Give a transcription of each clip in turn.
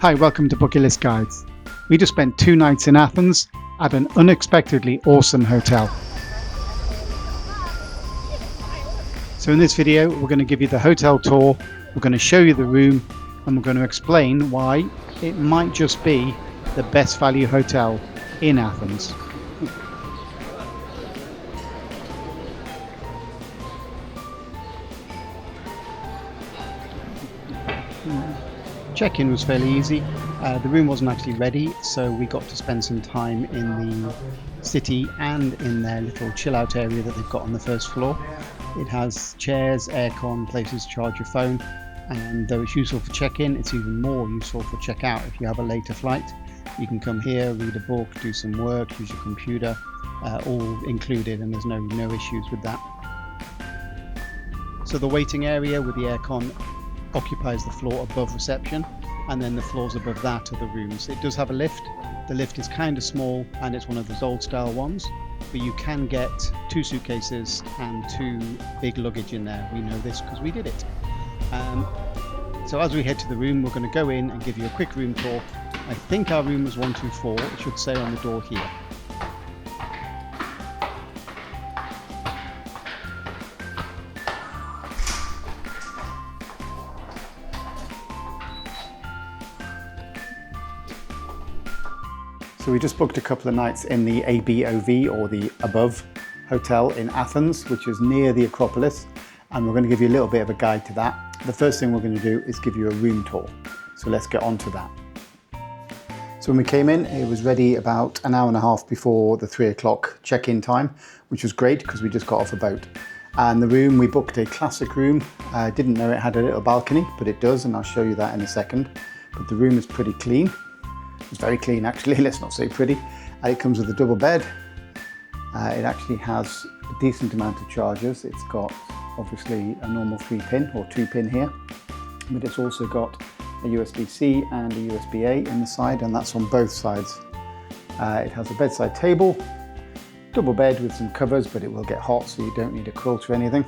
Hi, welcome to Bucket List Guides. We just spent 2 nights in Athens at an unexpectedly awesome hotel. So in this video, we're going to give you the hotel tour, we're going to show you the room, and we're going to explain why it might just be the best value hotel in Athens. Check-in was fairly easy. The room wasn't actually ready, so we got to spend some time in the city and in their little chill out area that they've got on the first floor. It has chairs, aircon, places to charge your phone, and though it's useful for check-in, it's even more useful for check-out. If you have a later flight, you can come here, read a book, do some work, use your computer, all included, and there's no issues with that. So the waiting area with the aircon occupies the floor above reception, and then the floors above that are the rooms. It does have a lift. The lift is kind of small and it's one of those old style ones, but you can get 2 suitcases and 2 big luggage in there. We know this because we did it. So as we head to the room, we're going to go in and give you a quick room tour. I think our room was 124. It should say on the door here. So we just booked a couple of nights in the ABOV, or the ABOV Hotel in Athens, which is near the Acropolis, and we're going to give you a little bit of a guide to that. The first thing we're going to do is give you a room tour, so let's get on to that. So when we came in, it was ready about an hour and a half before the 3 o'clock check-in time, which was great because we just got off a boat. And the room, we booked a classic room. I didn't know it had a little balcony, but it does, and I'll show you that in a second. But the room is pretty clean. It's very clean actually, let's not say pretty. It comes with a double bed. It actually has a decent amount of chargers. It's got obviously a normal 3-pin or 2-pin here, but it's also got a USB-C and a USB-A in the side, and that's on both sides. It has a bedside table, double bed with some covers, but it will get hot, so you don't need a quilt or anything.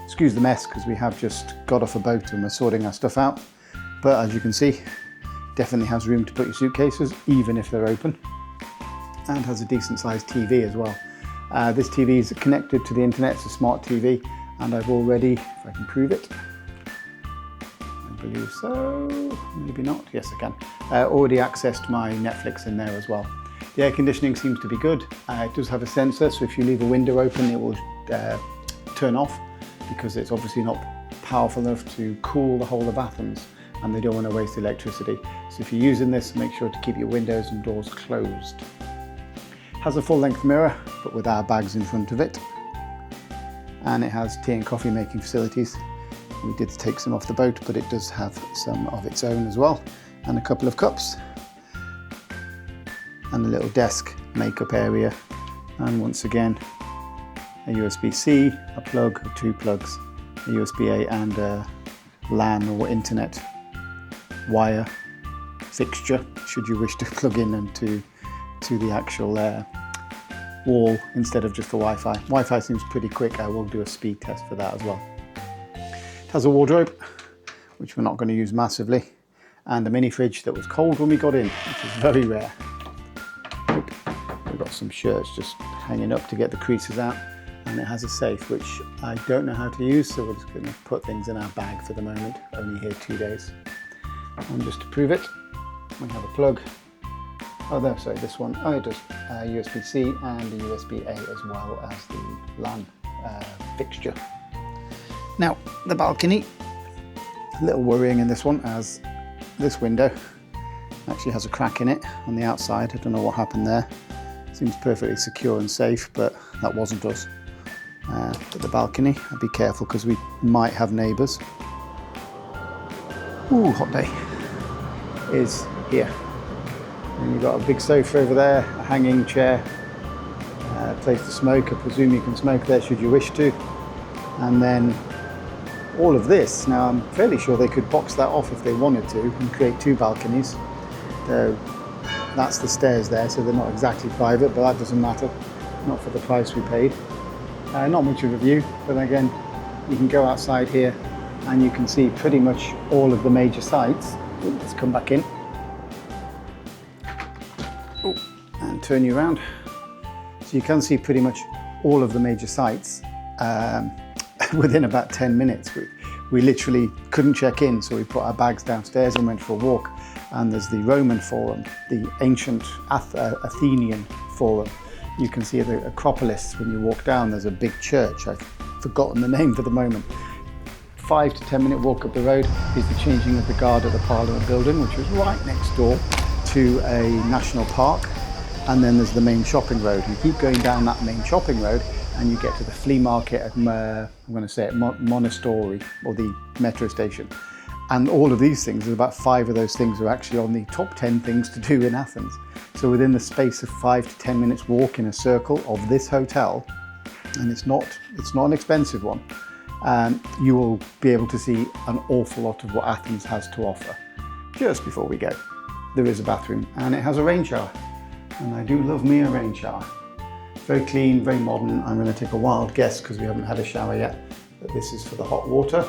Excuse the mess because we have just got off a boat and we're sorting our stuff out, but as you can see, definitely has room to put your suitcases, even if they're open, and has a decent sized TV as well. This TV is connected to the internet, it's a smart TV, and I've already, if I can prove it, I believe so, maybe not, yes I can, already accessed my Netflix in there as well. The air conditioning seems to be good. It does have a sensor, so if you leave a window open it will turn off, because it's obviously not powerful enough to cool the whole of Athens, and they don't want to waste electricity. So if you're using this, make sure to keep your windows and doors closed. It has a full-length mirror, but with our bags in front of it. And it has tea and coffee making facilities. We did take some off the boat, but it does have some of its own as well. And a couple of cups. And a little desk makeup area. And once again, a USB-C, a plug, or 2 plugs, a USB-A and a LAN or internet wire fixture, should you wish to plug in and to the actual wall instead of just the Wi-Fi. Wi-Fi seems pretty quick. I will do a speed test for that as well. It has a wardrobe, which we're not going to use massively, and a mini fridge that was cold when we got in, which is very rare. We've got some shirts just hanging up to get the creases out, and it has a safe, which I don't know how to use, so we're just going to put things in our bag for the moment. Only here 2 days. And just to prove it, we have a plug. Oh, there, sorry, this one. Oh, it does USB-C and a USB-A as well as the LAN fixture. Now, the balcony, a little worrying in this one, as this window actually has a crack in it on the outside. I don't know what happened there. Seems perfectly secure and safe, but that wasn't us. But the balcony, I'd be careful because we might have neighbours. Ooh, hot day, is here. And you've got a big sofa over there, a hanging chair, a place to smoke. I presume you can smoke there should you wish to. And then all of this, now I'm fairly sure they could box that off if they wanted to and create 2 balconies. Though that's the stairs there, so they're not exactly private, but that doesn't matter, not for the price we paid. Not much of a view, but again, you can go outside here and you can see pretty much all of the major sites. Let's come back in. and turn you around. So you can see pretty much all of the major sites within about 10 minutes. We literally couldn't check in, so we put our bags downstairs and went for a walk. And there's the Roman Forum, the ancient Athenian Forum. You can see the Acropolis when you walk down. There's a big church. I've forgotten the name for the moment. 5 to 10 minute walk up the road is the changing of the guard at the Parliament building, which was right next door to a national park. And then there's the main shopping road. You keep going down that main shopping road and you get to the flea market at, I'm going to say it, Monastery, or the metro station. And all of these things, there's about 5 of those things are actually on the top 10 things to do in Athens. So within the space of 5 to 10 minutes walk in a circle of this hotel, and it's not an expensive one, you will be able to see an awful lot of what Athens has to offer. Just before we go, there is a bathroom and it has a rain shower. And I do love me a rain shower. Very clean, very modern. I'm going to take a wild guess, because we haven't had a shower yet, that this is for the hot water.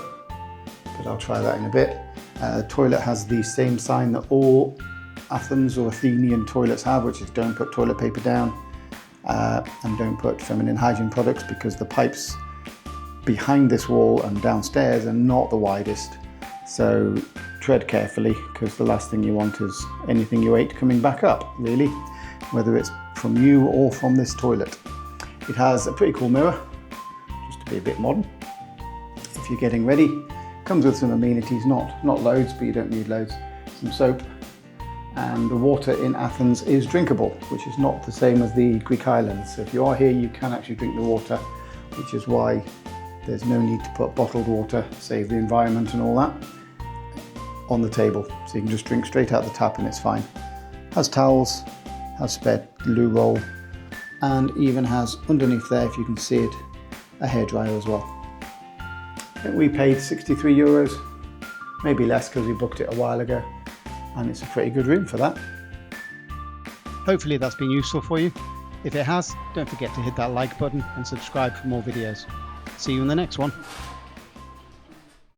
But I'll try that in a bit. The toilet has the same sign that all Athens or Athenian toilets have, which is don't put toilet paper down and don't put feminine hygiene products, because the pipes behind this wall and downstairs are not the widest. So tread carefully, because the last thing you want is anything you ate coming back up, really, whether it's from you or from this toilet. It has a pretty cool mirror, just to be a bit modern. If you're getting ready, comes with some amenities, not loads, but you don't need loads. Some soap, and the water in Athens is drinkable, which is not the same as the Greek islands. So if you are here, you can actually drink the water, which is why there's no need to put bottled water, save the environment and all that, on the table. So you can just drink straight out the tap and it's fine. Has towels, has spare loo roll, and even has underneath there, if you can see it, a hairdryer as well. I think we paid 63 euros, maybe less because we booked it a while ago, and it's a pretty good room for that. Hopefully that's been useful for you. If it has, don't forget to hit that like button and subscribe for more videos. See you in the next one.